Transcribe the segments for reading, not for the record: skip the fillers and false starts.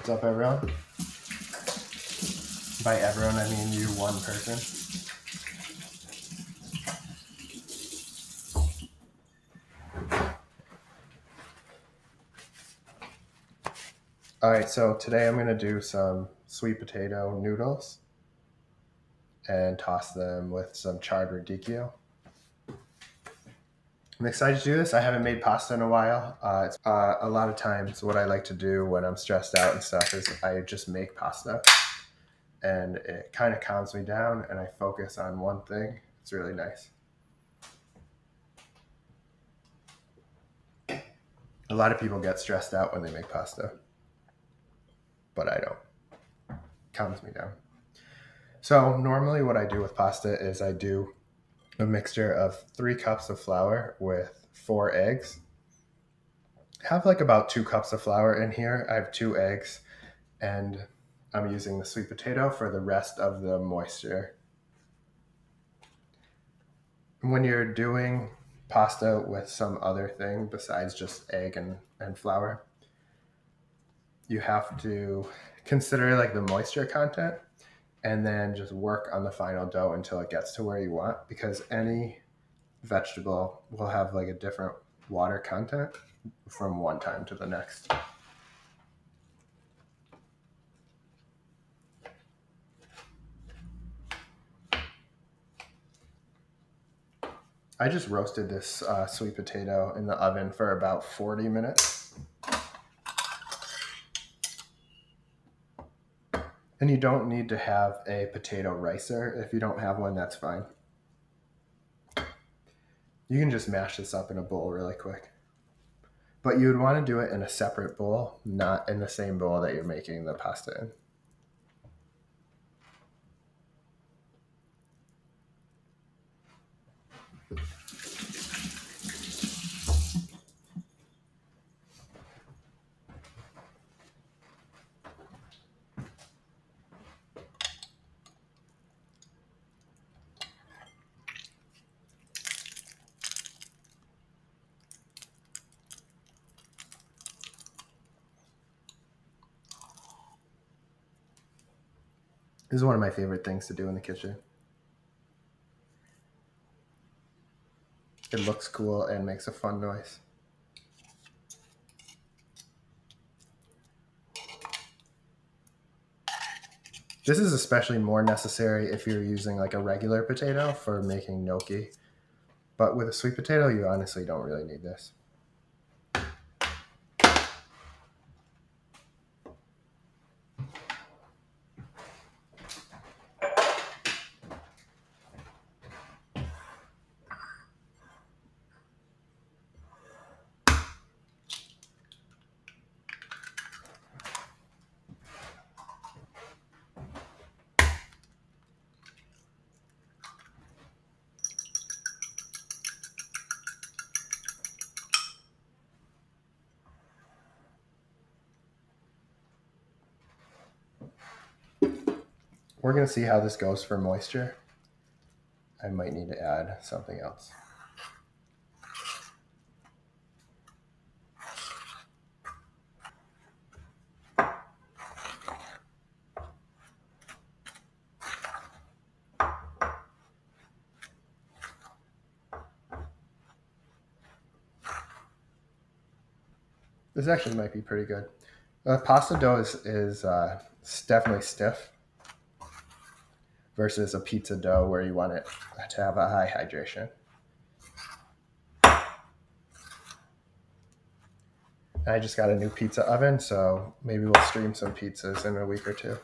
What's up, everyone? By everyone, I mean you, one person. All right, so today I'm going to do some sweet potato noodles and toss them with some charred radicchio. I'm excited to do this. I haven't made pasta in a while. A lot of times what I like to do when I'm stressed out and stuff is I just make pasta, and it kind of calms me down and I focus on one thing. It's really nice. A lot of people get stressed out when they make pasta, but I don't. It calms me down. So normally what I do with pasta is I do a mixture of 3 cups of flour with 4 eggs. I have like about 2 cups of flour in here. I have 2 eggs, and I'm using the sweet potato for the rest of the moisture. When you're doing pasta with some other thing besides just egg and flour, you have to consider like the moisture content and then just work on the final dough until it gets to where you want, because any vegetable will have like a different water content from one time to the next. I just roasted this sweet potato in the oven for about 40 minutes. And you don't need to have a potato ricer. If you don't have one, that's fine. You can just mash this up in a bowl really quick. But you would want to do it in a separate bowl, not in the same bowl that you're making the pasta in. This is one of my favorite things to do in the kitchen. It looks cool and makes a fun noise. This is especially more necessary if you're using like a regular potato for making gnocchi. But with a sweet potato, you honestly don't really need this. We're going to see how this goes for moisture. I might need to add something else. This actually might be pretty good. Pasta dough is definitely stiff versus a pizza dough where you want it to have a high hydration. I just got a new pizza oven, so maybe we'll stream some pizzas in a week or 2.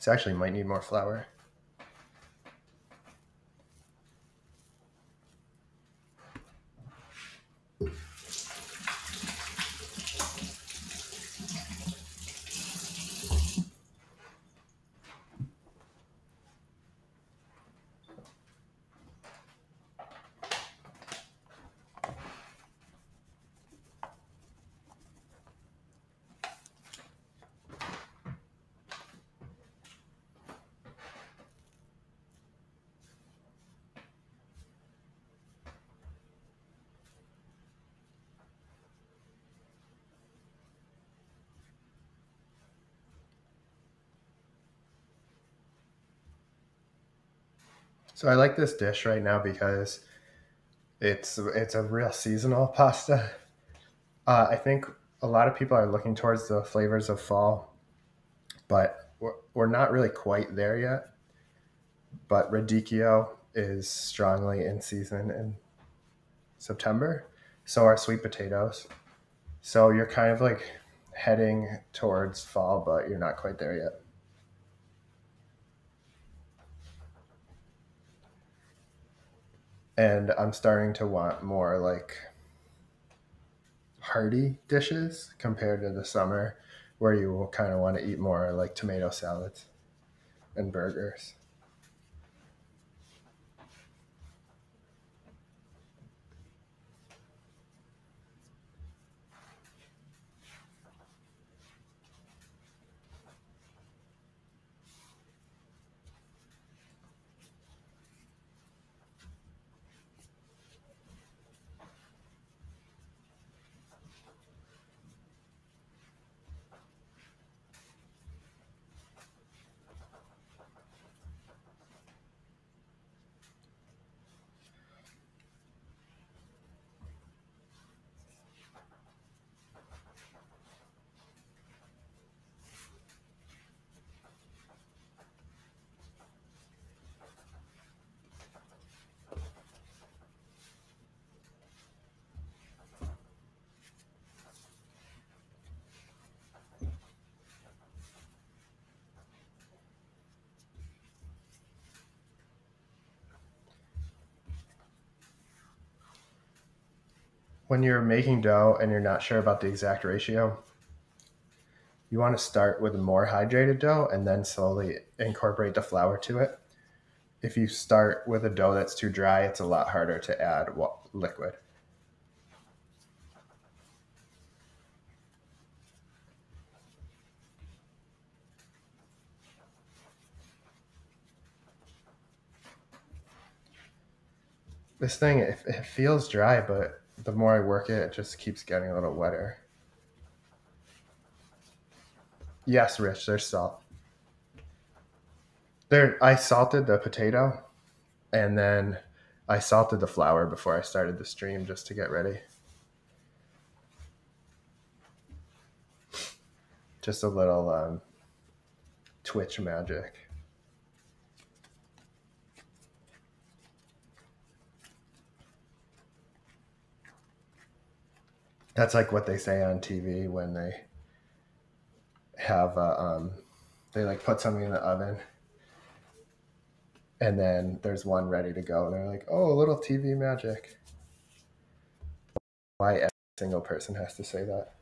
This actually might need more flour. So I like this dish right now because it's a real seasonal pasta. I think a lot of people are looking towards the flavors of fall, but we're not really quite there yet. But radicchio is strongly in season in September. So are sweet potatoes. So you're kind of like heading towards fall, but you're not quite there yet. And I'm starting to want more like hearty dishes compared to the summer where you will kind of want to eat more like tomato salads and burgers. When you're making dough and you're not sure about the exact ratio, you want to start with a more hydrated dough and then slowly incorporate the flour to it. If you start with a dough that's too dry, it's a lot harder to add liquid. This thing, it feels dry, but the more I work it, it just keeps getting a little wetter. Yes, Rich, there's salt. There, I salted the potato, and then I salted the flour before I started the stream just to get ready. Just a little Twitch magic. That's like what they say on TV when they have they like put something in the oven and then there's one ready to go and they're like, oh, a little TV magic. Why every single person has to say that?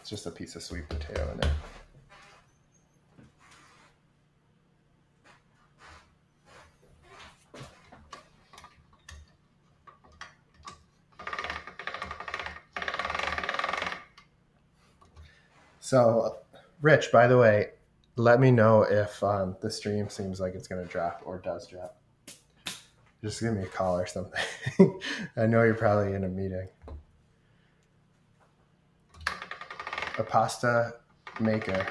It's just a piece of sweet potato in there. So, Rich, by the way, let me know if the stream seems like it's going to drop or does drop. Just give me a call or something. I know you're probably in a meeting. A pasta maker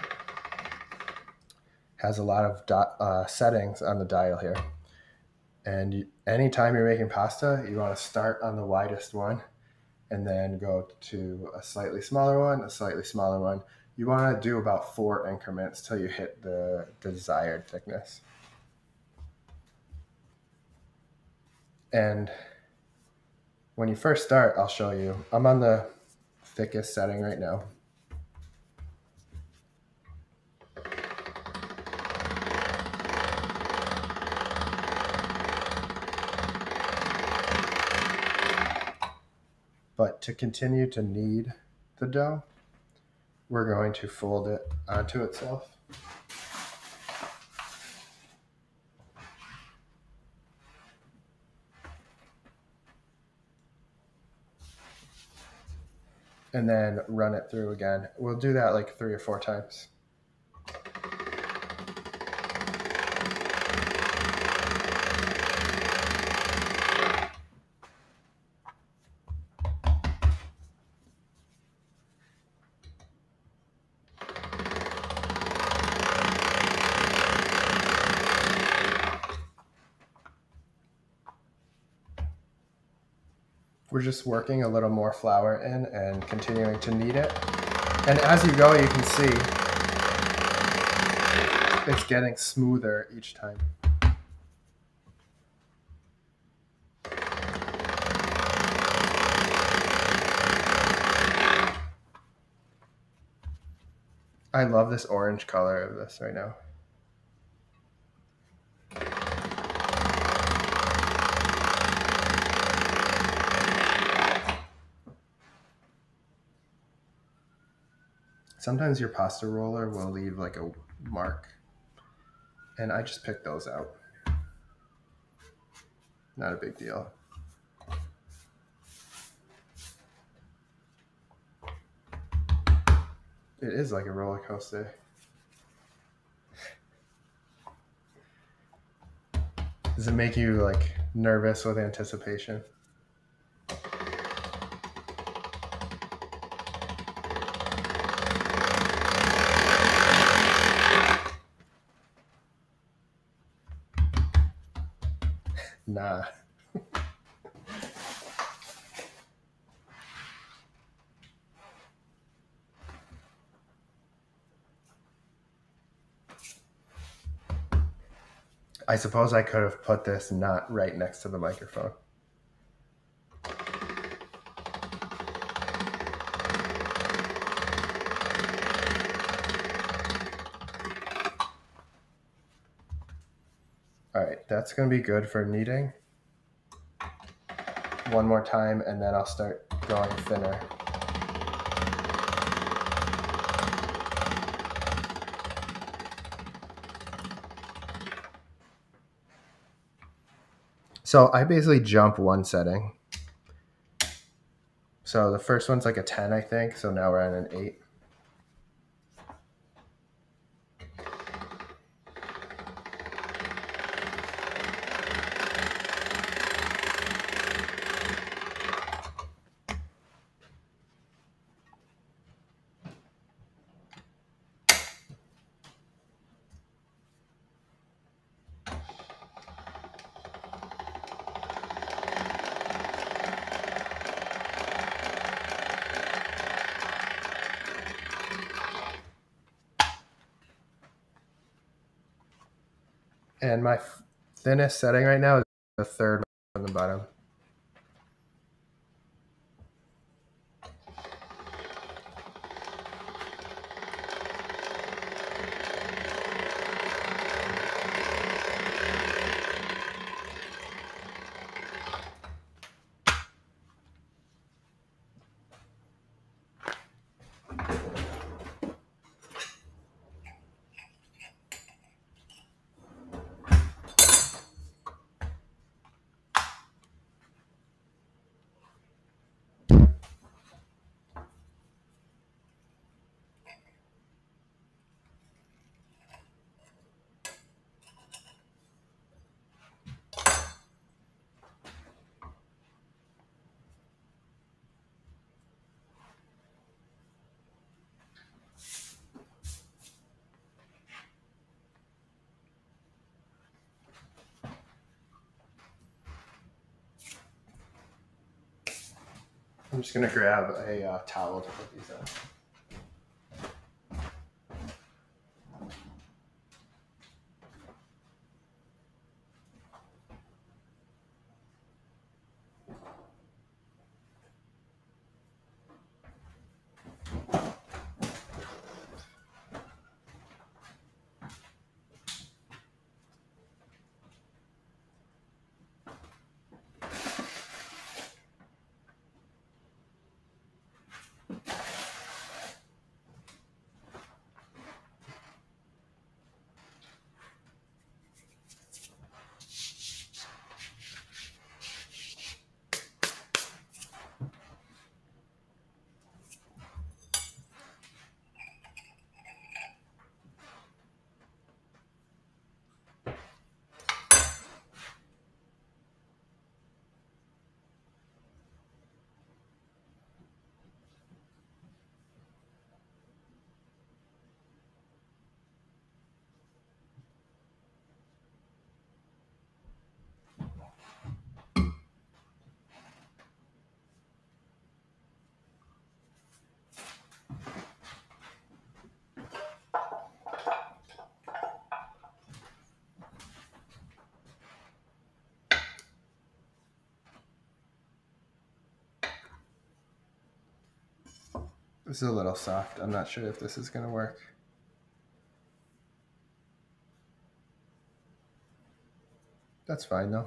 has a lot of settings on the dial here. And anytime you're making pasta, you want to start on the widest one and then go to a slightly smaller one, a slightly smaller one. You want to do about 4 increments till you hit the desired thickness. And when you first start, I'll show you. I'm on the thickest setting right now. But to continue to knead the dough, we're going to fold it onto itself. And then run it through again. We'll do that like 3 or 4 times. We're just working a little more flour in and continuing to knead it. And as you go, you can see it's getting smoother each time. I love this orange color of this right now. Sometimes your pasta roller will leave like a mark, and I just picked those out. Not a big deal. It is like a roller coaster. Does it make you like nervous with anticipation? Nah. I suppose I could have put this not right next to the microphone. All right, that's going to be good for kneading. One more time, and then I'll start going thinner. So I basically jump one setting. So the first one's like a 10, I think. So now we're at an 8. And my thinnest setting right now is the third from the bottom. I'm just going to grab a towel to put these on. This is a little soft. I'm not sure if this is going to work. That's fine though.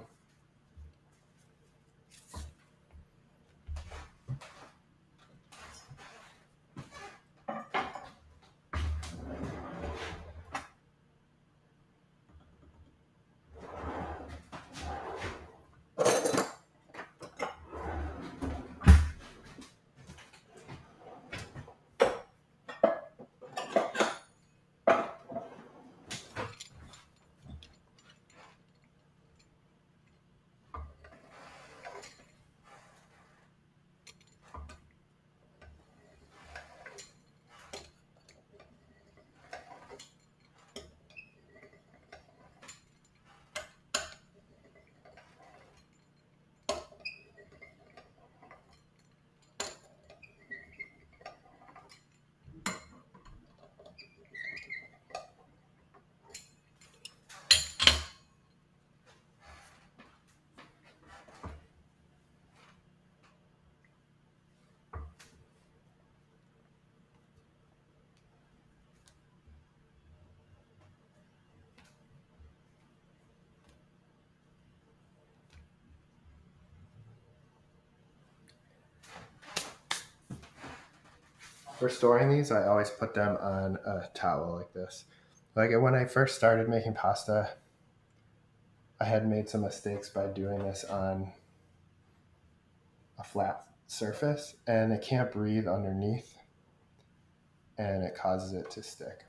For storing these, I always put them on a towel like this. Like when I first started making pasta, I had made some mistakes by doing this on a flat surface, and it can't breathe underneath, and it causes it to stick.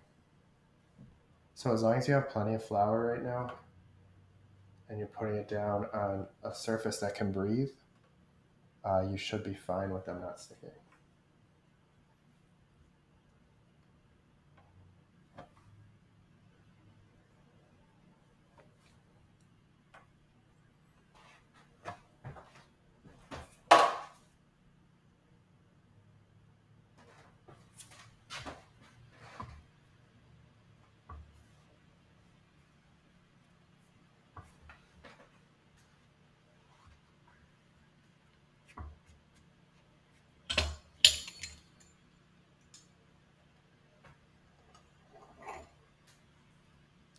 So as long as you have plenty of flour right now, and you're putting it down on a surface that can breathe, you should be fine with them not sticking.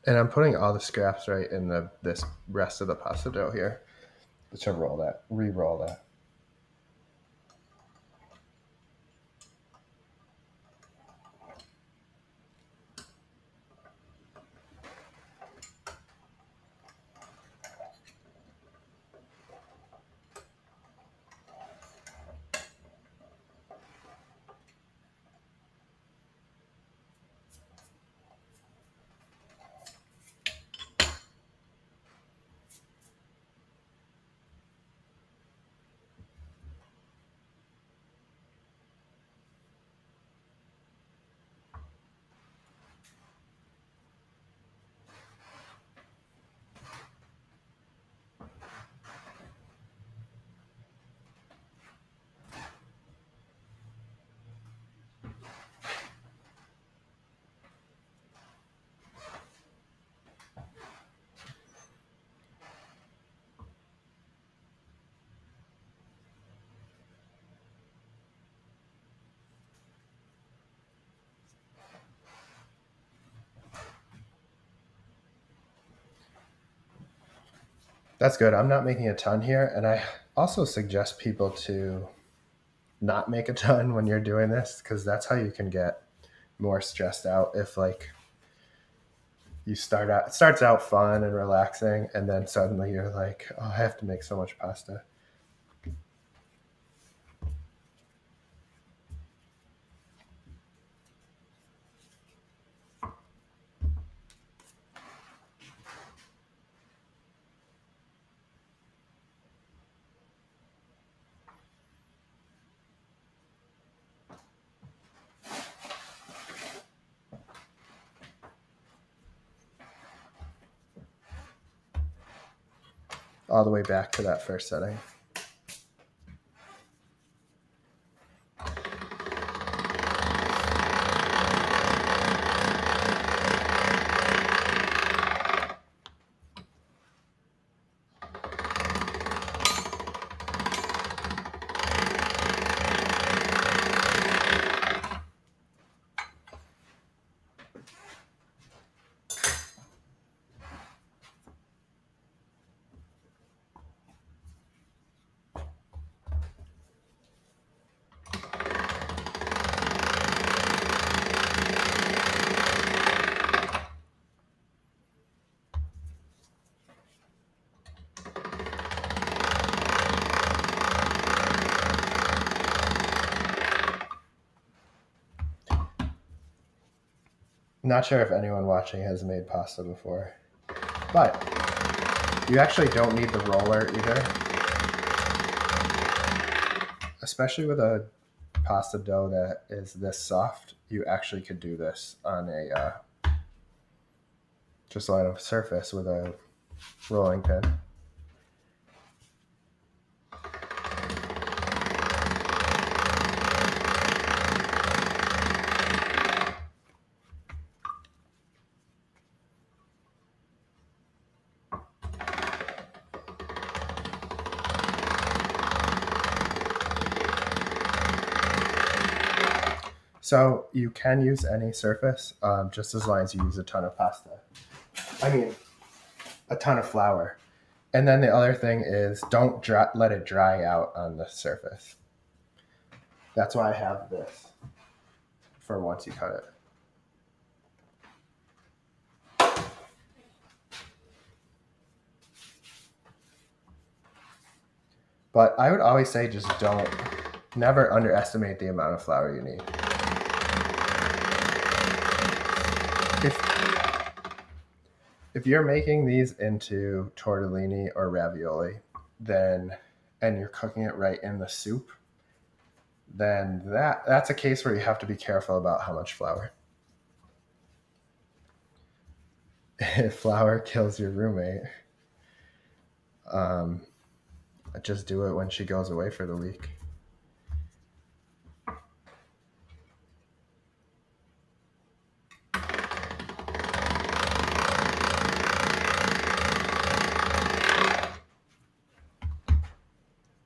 And I'm putting all the scraps right in this rest of the pasta dough here. Let's roll that, re-roll that. That's good. I'm not making a ton here, and I also suggest people to not make a ton when you're doing this, because that's how you can get more stressed out. If like you start out, it starts out fun and relaxing, and then suddenly you're like, oh, I have to make so much pasta. All the way back to that first setting. Not sure if anyone watching has made pasta before, but you actually don't need the roller either. Especially with a pasta dough that is this soft, you actually could do this on a just on a surface with a rolling pin. So you can use any surface, just as long as you use a ton of pasta. I mean, a ton of flour. And then the other thing is don't let it dry out on the surface. That's why I have this for once you cut it. But I would always say just never underestimate the amount of flour you need. If you're making these into tortellini or ravioli, and you're cooking it right in the soup, then that's a case where you have to be careful about how much flour. If flour kills your roommate, just do it when she goes away for the week.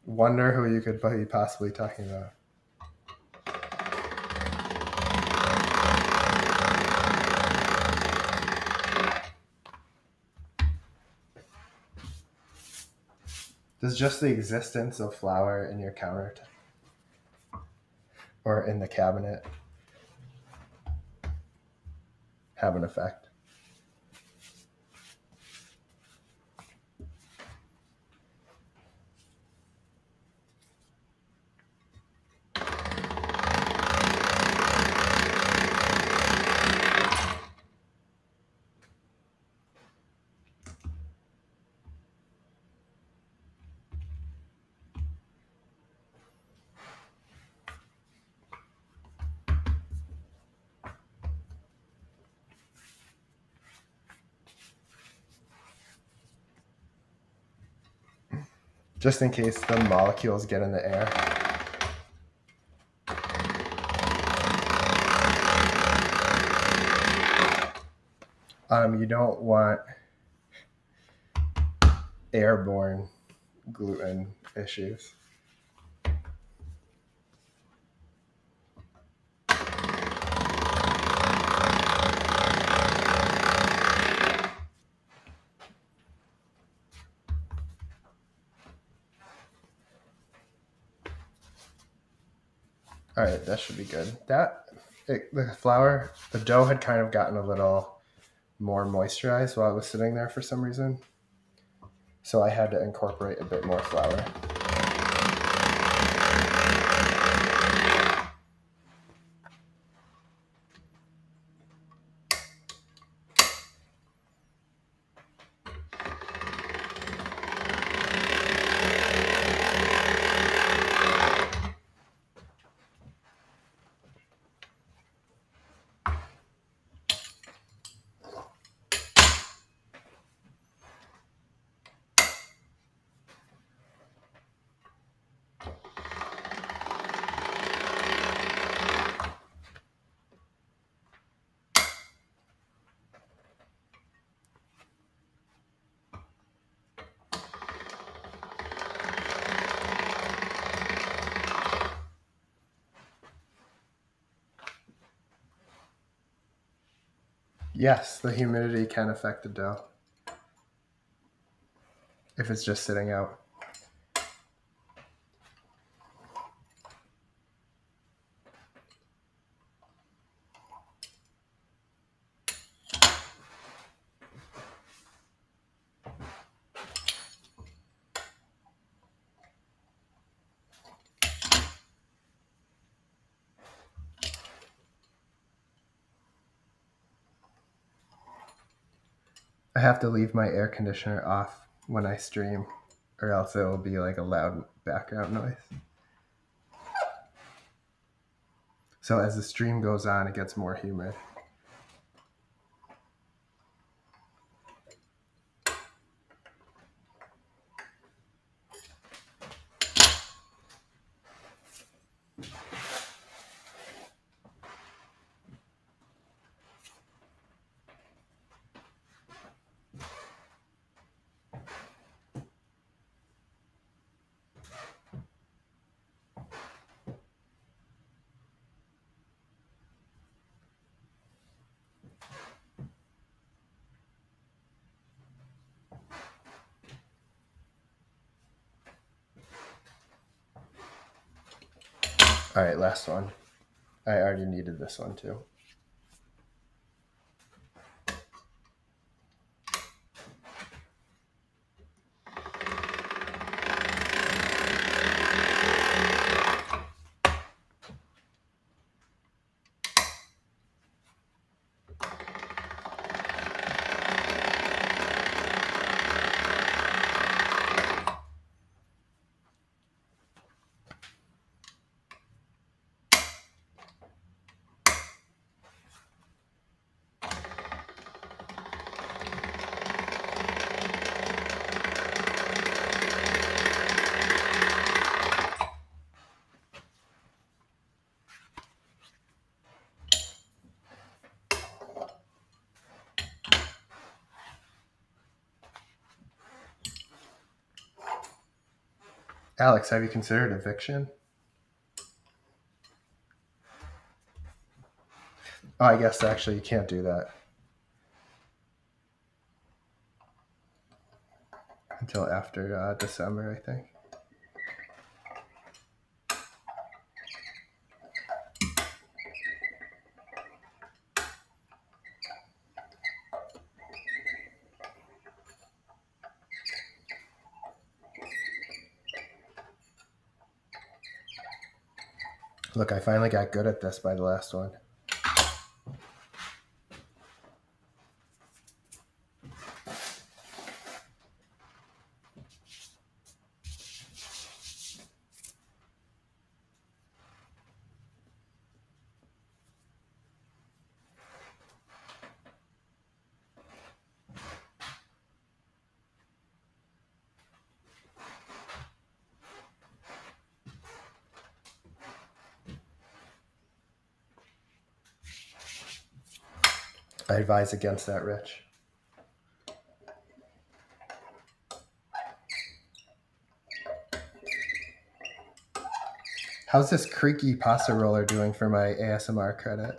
Wonder who you could be possibly talking about. Does just the existence of flour in your counter or in the cabinet have an effect? Just in case the molecules get in the air. You don't want airborne gluten issues. All right, that should be good. The dough had kind of gotten a little more moisturized while it was sitting there for some reason. So I had to incorporate a bit more flour. Yes, the humidity can affect the dough if it's just sitting out. have to leave my air conditioner off when I stream, or else it will be like a loud background noise. So as the stream goes on, it gets more humid. All right, last one. I already needed this one too. Alex, have you considered Eviction? Oh, I guess actually you can't do that until after December, I think. Look, I finally got good at this by the last one. I advise against that, Rich. How's this creaky pasta roller doing for my ASMR credit?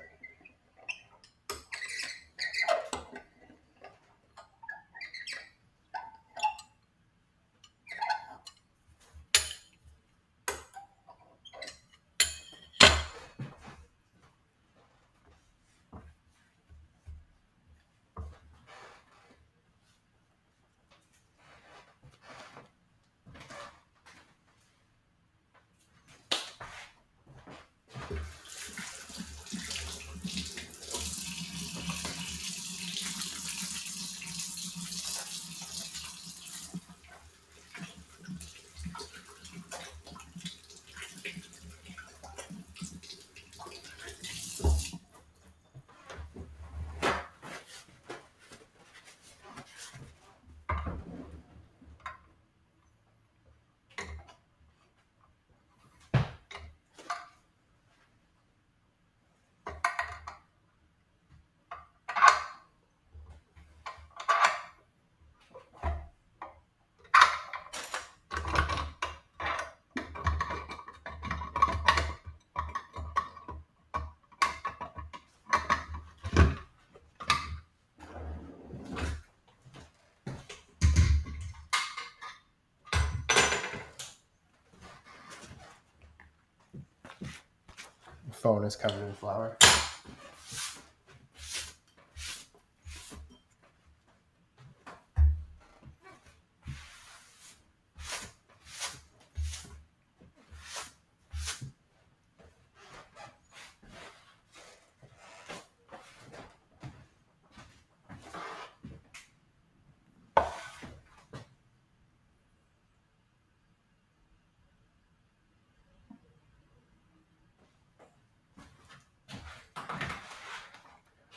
Phone is covered in flour.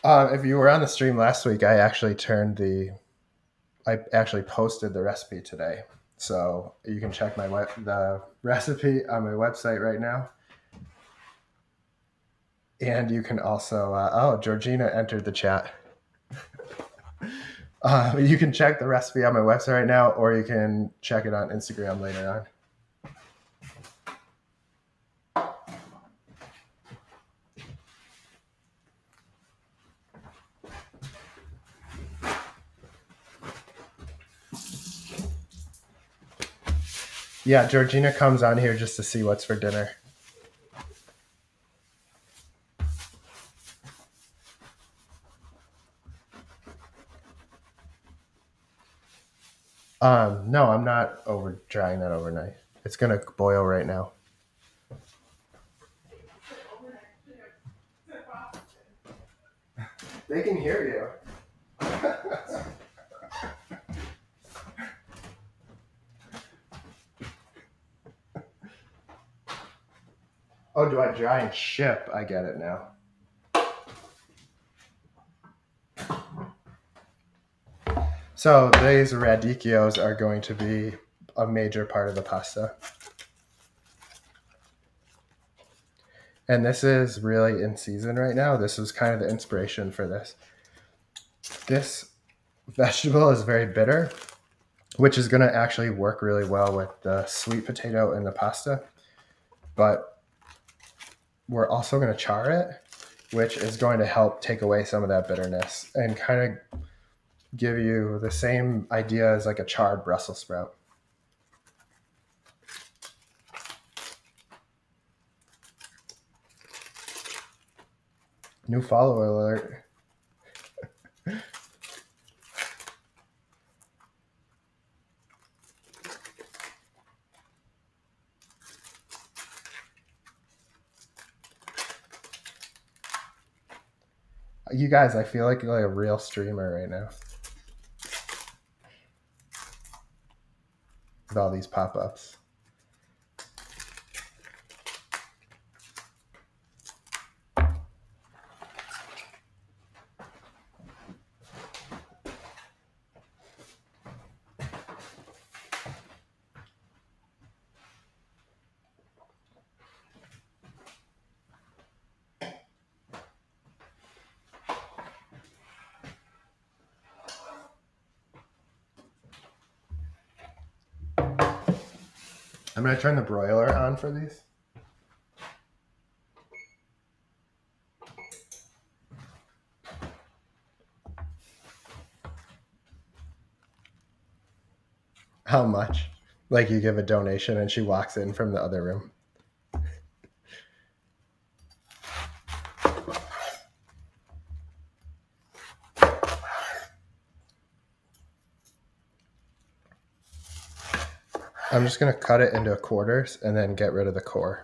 If you were on the stream last week, I actually posted the recipe today. So you can check the recipe on my website right now. And you can also, Georgina entered the chat. You can check the recipe on my website right now, or you can check it on Instagram later on. Yeah, Georgina comes on here just to see what's for dinner. No, I'm not over drying that overnight. It's gonna boil right now. They can hear you. Oh, do I dry and ship? I get it now. So these radicchios are going to be a major part of the pasta. And this is really in season right now. This was kind of the inspiration for this. This vegetable is very bitter, which is going to actually work really well with the sweet potato and the pasta. But we're also going to char it, which is going to help take away some of that bitterness and kind of give you the same idea as like a charred Brussels sprout. New follower alert. You guys, I feel like you're like a real streamer right now. With all these pop-ups. I'm going to turn the broiler on for these. How much? Like you give a donation and she walks in from the other room. I'm just going to cut it into quarters and then get rid of the core.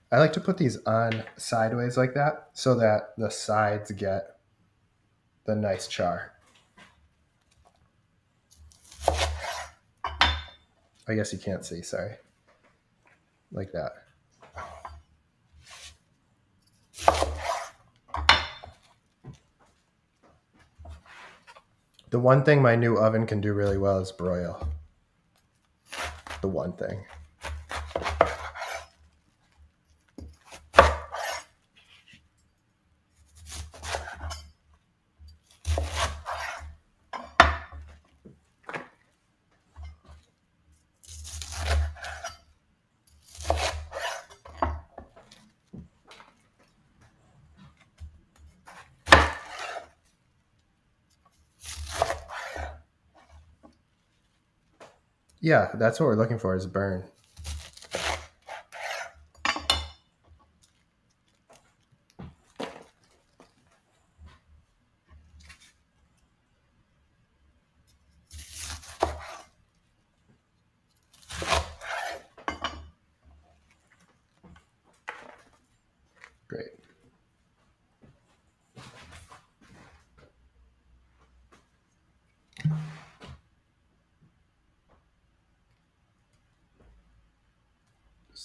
I like to put these on sideways like that so that the sides get the nice char. I guess you can't see, sorry. Like that. The one thing my new oven can do really well is broil. The one thing. Yeah, that's what we're looking for is burn.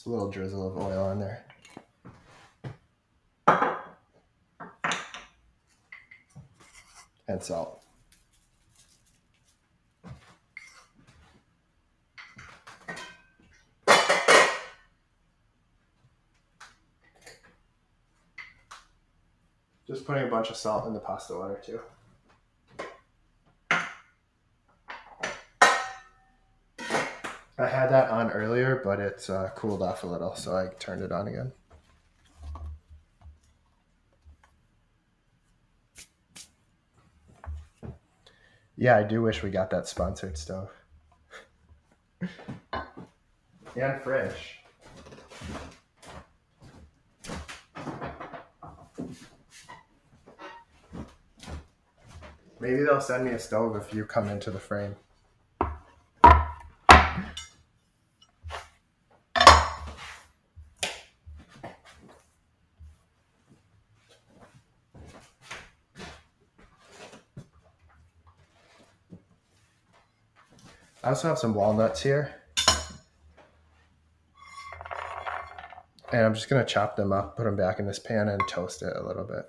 Just a little drizzle of oil on there. And salt. Just putting a bunch of salt in the pasta water too. I had that on earlier, but it's cooled off a little, so I turned it on again. Yeah, I do wish we got that sponsored stove. And fresh. Maybe they'll send me a stove if you come into the frame. I also have some walnuts here. And I'm just going to chop them up, put them back in this pan, and toast it a little bit.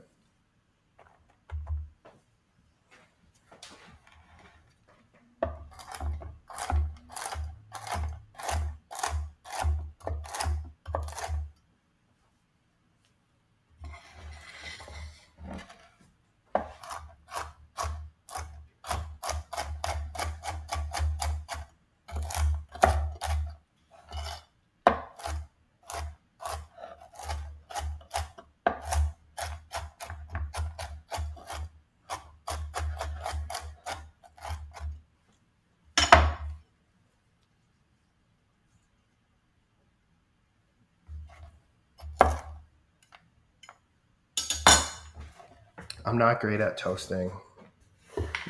I'm not great at toasting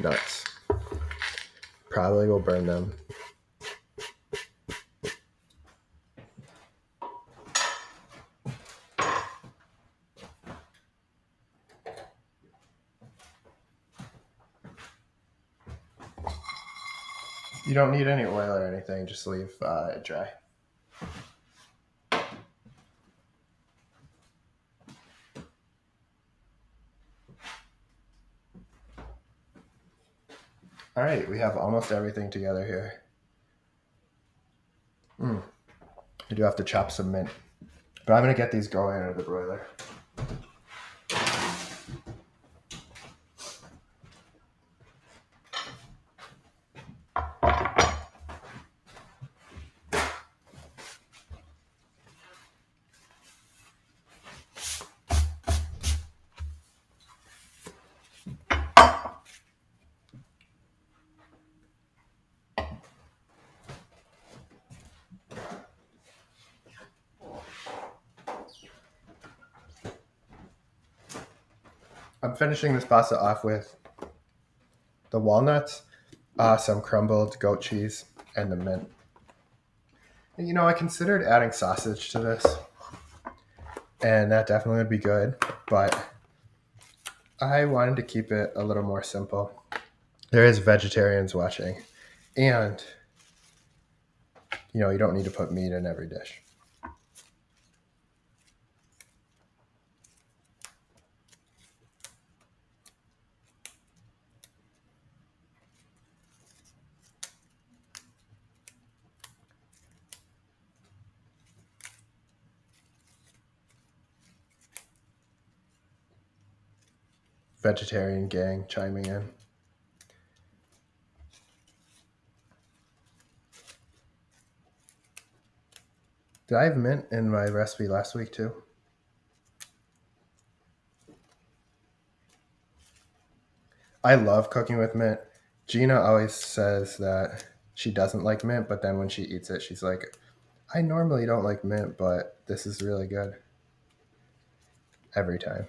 nuts. Probably will burn them. You don't need any oil or anything, just leave it dry. All right, we have almost everything together here. I do have to chop some mint, but I'm gonna get these going into the broiler. I'm finishing this pasta off with the walnuts, some crumbled goat cheese, and the mint. And, you know, I considered adding sausage to this, and that definitely would be good, but I wanted to keep it a little more simple. There is vegetarians watching, and, you know, you don't need to put meat in every dish. Vegetarian gang chiming in. Did I have mint in my recipe last week too? I love cooking with mint. Gina always says that she doesn't like mint, but then when she eats it, she's like, I normally don't like mint, but this is really good. Every time.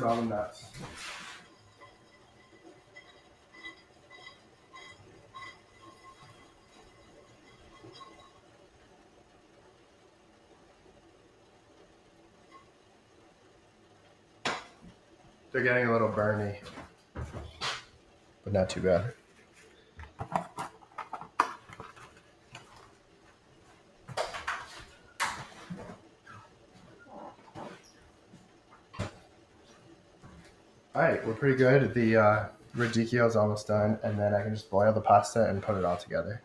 Ramen nuts. They're getting a little burny, but not too bad. All right, we're pretty good. The radicchio is almost done, and then I can just boil the pasta and put it all together.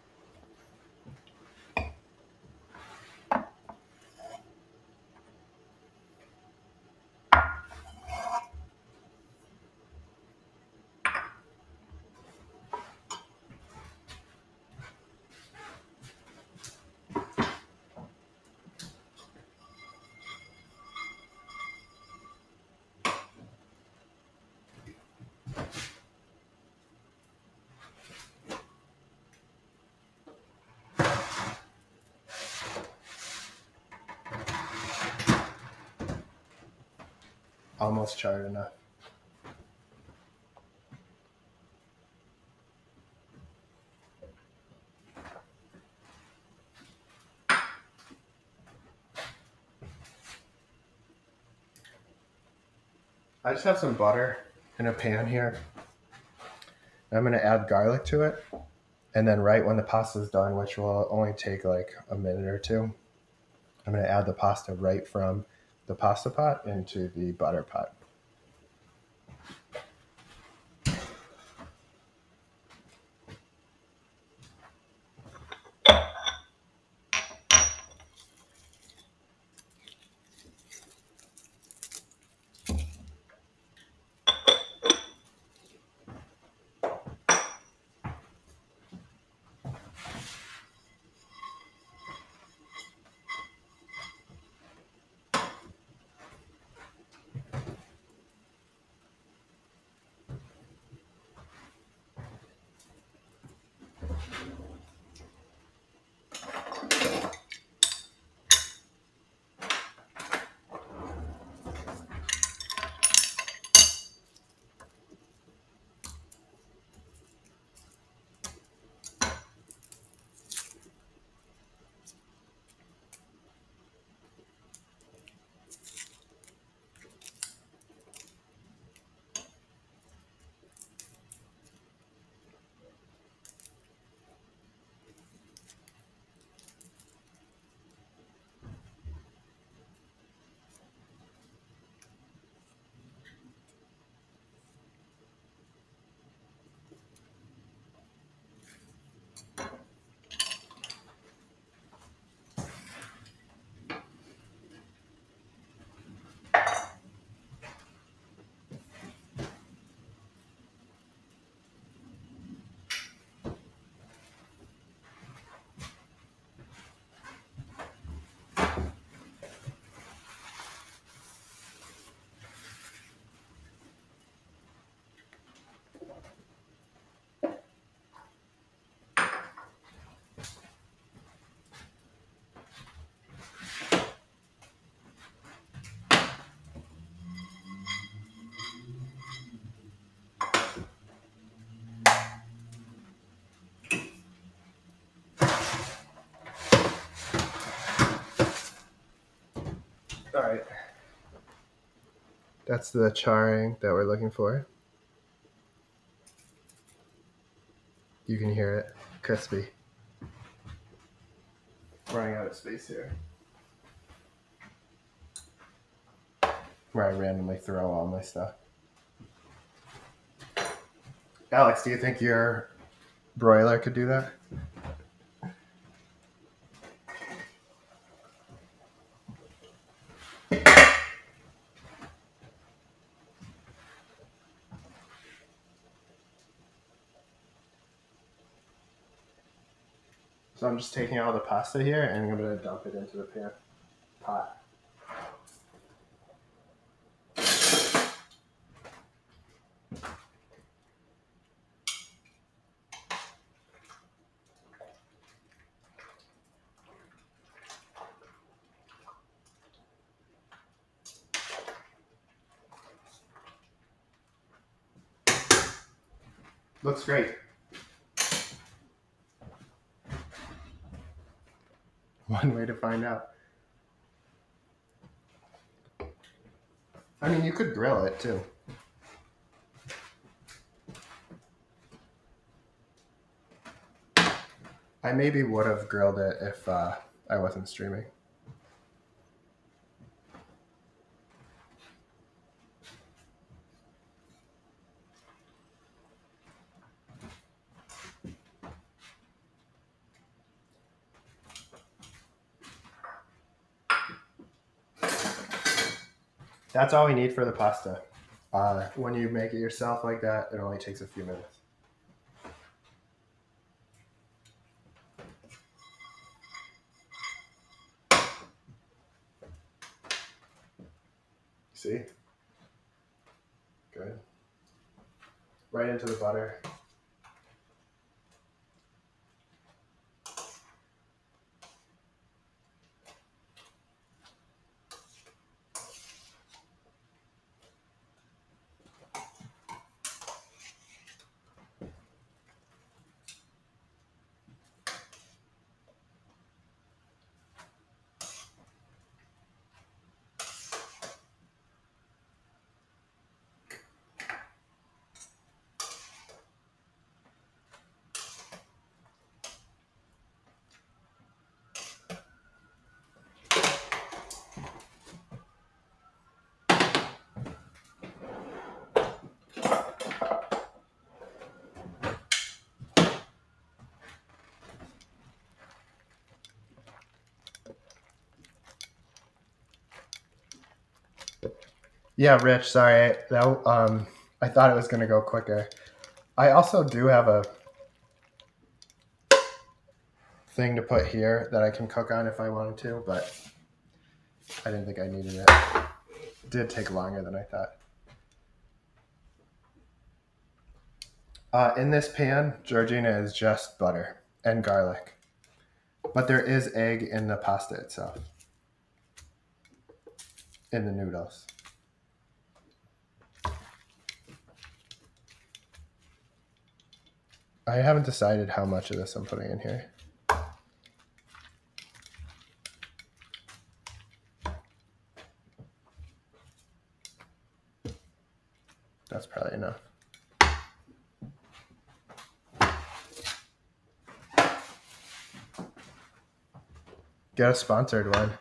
Almost charred enough. I just have some butter in a pan here. I'm going to add garlic to it. And then right when the pasta is done, which will only take like a minute or two, I'm going to add the pasta right from the pasta pot into the butter pot. All right. That's the charring that we're looking for. You can hear it, crispy. Running out of space here. Where I randomly throw all my stuff. Alex, do you think your broiler could do that? So I'm just taking all the pasta here and I'm going to dump it into the pot. Looks great. One way to find out. I mean, you could grill it too. I maybe would have grilled it if I wasn't streaming. That's all we need for the pasta. When you make it yourself like that, it only takes a few minutes. See? Good. Right into the butter. Yeah, Rich, sorry. I thought it was going to go quicker. I also do have a thing to put here that I can cook on if I wanted to, but I didn't think I needed it. It did take longer than I thought. In this pan, Georgina, is just butter and garlic, but there is egg in the pasta itself, in the noodles. I haven't decided how much of this I'm putting in here. That's probably enough. Get a sponsored one,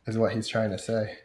is what he's trying to say.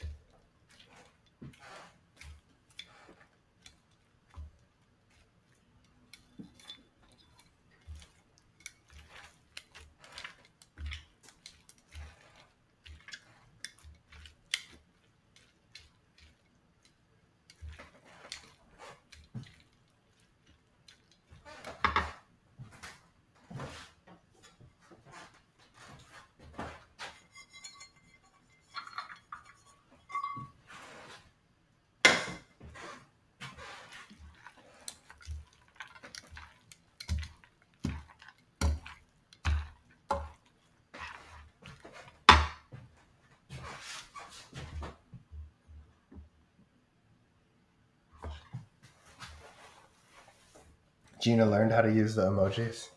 Gina learned how to use the emojis.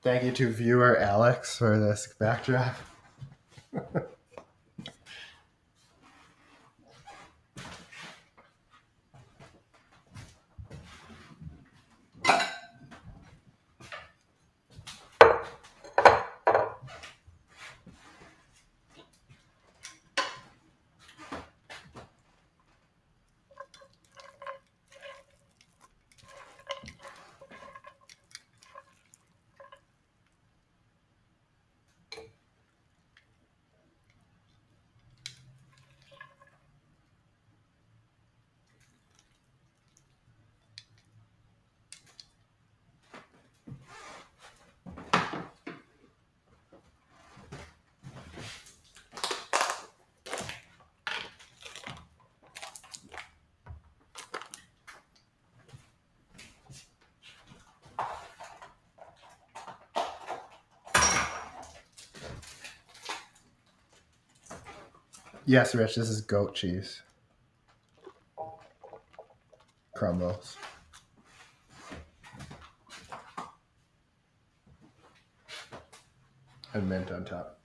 Thank you to viewer Alex for this backdrop. Yes, Rich, this is goat cheese. Crumbles. And mint on top.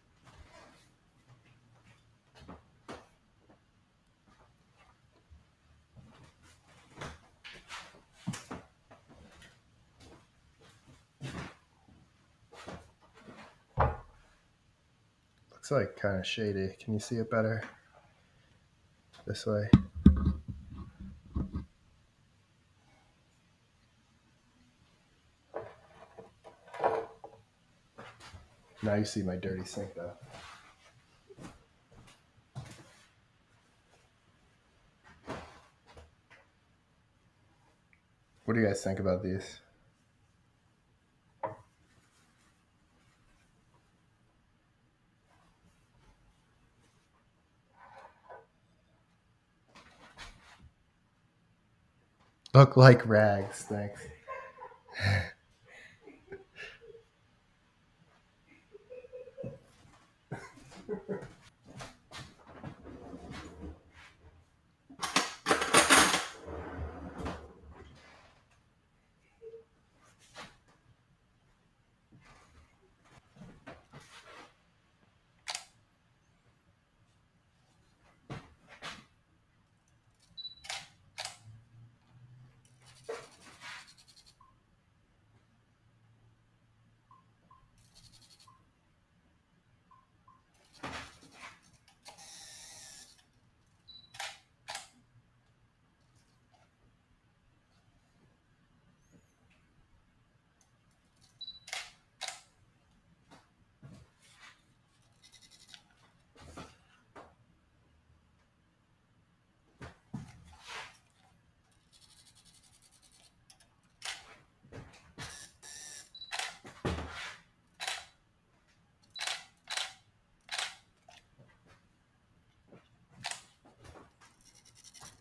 Looks like kind of shady. Can you see it better? This way. Now you see my dirty sink though. What do you guys think about these? Look like rags, thanks.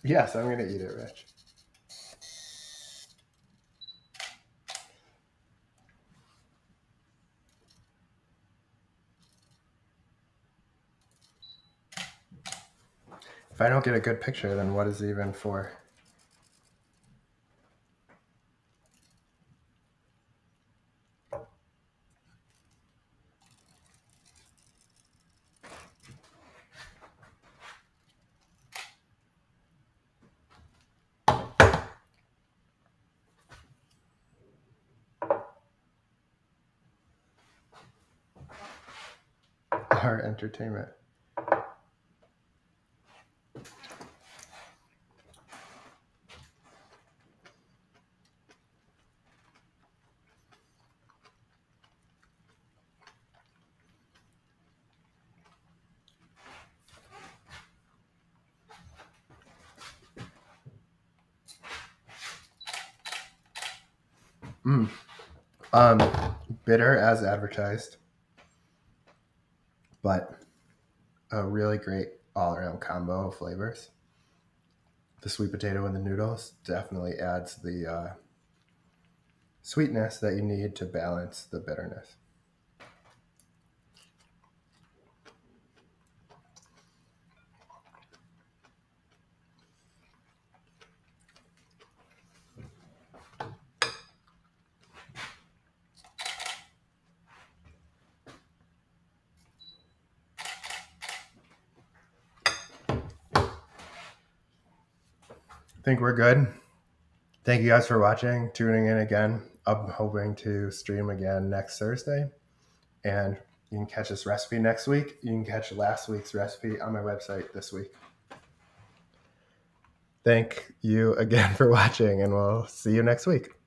Yes, I'm gonna eat it, Rich. If I don't get a good picture, then what is it even for? Our entertainment. Bitter as advertised, but a really great all-around combo of flavors. The sweet potato and the noodles definitely adds the sweetness that you need to balance the bitterness. I think we're good. Thank you guys for watching, tuning in again. I'm hoping to stream again next Thursday. And you can catch this recipe next week. You can catch last week's recipe on my website this week. Thank you again for watching, and we'll see you next week.